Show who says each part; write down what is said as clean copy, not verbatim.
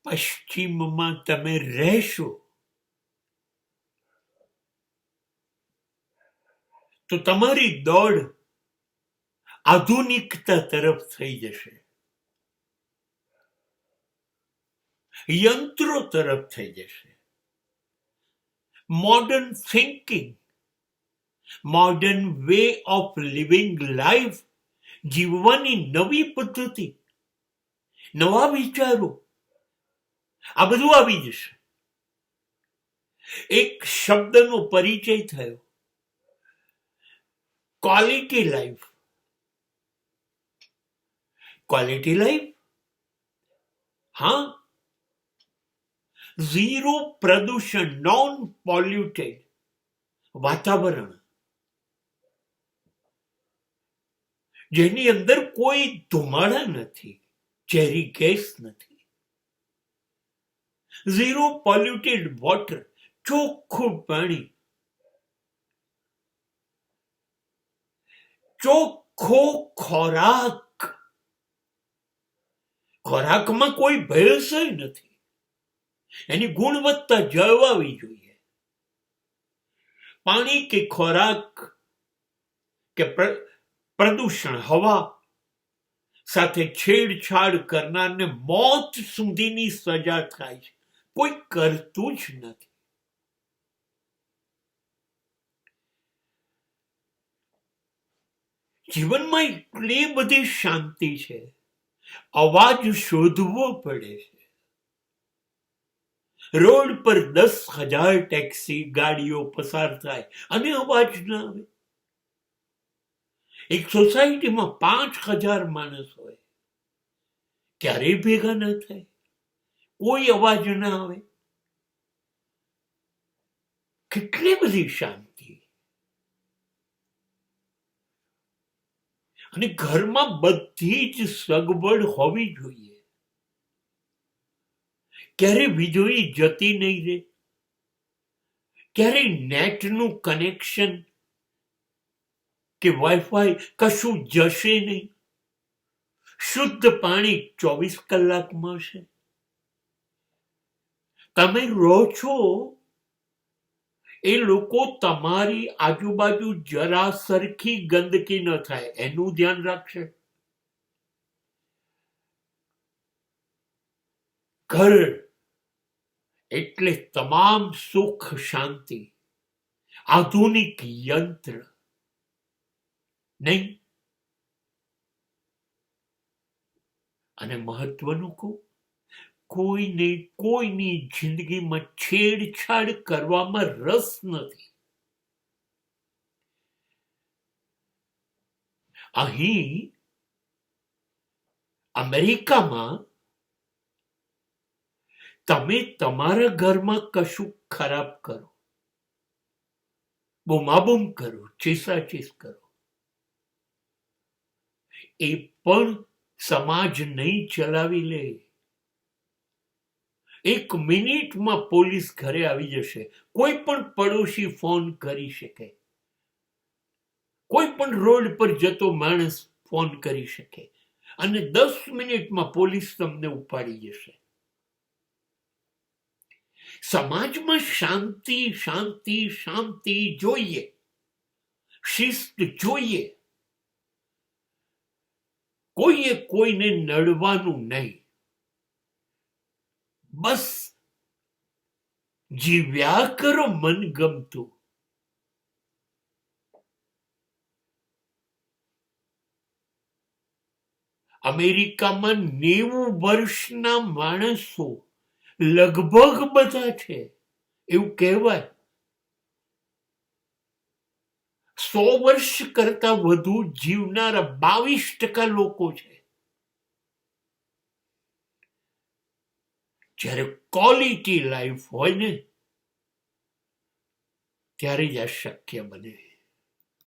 Speaker 1: પશ્ચિમમાં તમે રહેશો તો તમારી દોડ આધુનિકતા તરફ થઈ જશે, યંત્રો તરફ થઈ જશે. Modern thinking, modern way of living life, જીવવાની નવી પદ્ધતિ, નવા વિચારો, આ બધું આવી જશે. એક શબ્દનો પરિચય થયો, ક્વોલિટી લાઈફ. ક્વોલિટી લાઈફ, હા, ઝીરો પ્રદૂષણ, નોન પોલ્યુટેડ વાતાવરણ, જેની અંદર કોઈ ધુમાડા નથી, ઝેરી ગેસ નથી. ઝીરો પોલ્યુટેડ વોટર, ચોખ્ખું પાણી, ચોખ્ખો ખોરાક, ખોરાકમાં કોઈ ભેળસેળ નથી, એની ગુણવત્તા જળવાવી જોઈએ. પાણી કે ખોરાક કે પ્રદૂષણ, હવા સાથે છેડછાડ કરનારને મોત સુધીની સજા થાય છે, કોઈ કરતું જ નથી. જીવનમાં એટલી બધી શાંતિ છે, અવાજ શોધવો પડે છે. રોડ પર 10,000 ટેક્સી ગાડીઓ પસાર થાય અને અવાજ ના આવે. એક સોસાયટીમાં 5,000 માણસ હોય, ક્યારેય ભેગા ના થાય, કોઈ અવાજ ના આવે. કેટલી બધી શાંતિ. અને ઘરમાં બધી જ સગવડ હોવી જોઈએ. ક્યારે વીજળી જતી નહીં રહે, ક્યારે નેટનું કનેક્શન કે વાઈફાઈ કશું જશે નહીં. શુદ્ધ પાણી 24 કલાક મળશે. તમે રહો છો એ લોકો તમારી આજુબાજુ જરા સરખી ગંદકી ન થાય એનું ધ્યાન રાખશે. ઘર એટલે તમામ સુખ શાંતિ, આધુનિક યંત્ર નહીં. અને મહત્વનું કહું, કોઈની જિંદગીમાં છેડછાડ કરવામાં રસ નથી. અહીં અમેરિકામાં તમે તમારા ઘરમાં કશું ખરાબ કરો, બૂમાબૂમ કરો, ચીસાચીસ કરો, એ પણ સમાજ નહીં ચલાવી લે. 1 મિનિટમાં પોલીસ ઘરે આવી જશે. કોઈ પણ પડોશી ફોન કરી શકે, કોઈ પણ રોડ પર જતો માણસ ફોન કરી શકે અને 10 મિનિટમાં પોલીસ તમને ઉપાડી જશે. સમાજમાં શાંતિ શાંતિ શાંતિ જોઈએ, શિસ્ત જોઈએ. કોઈએ કોઈને નડવાનું નહીં. બસ જીવ્યા કરો મન ગમતું. અમેરિકામાં 90 વર્ષના માણસો લગભગ બધા છે, એવું કહેવાય. 100 વર્ષ કરતા વધુ જીવનારા 22% લોકો છે. જ્યારે ક્વોલિટી લાઈફ હોય ને ત્યારે જ આ શક્ય બને.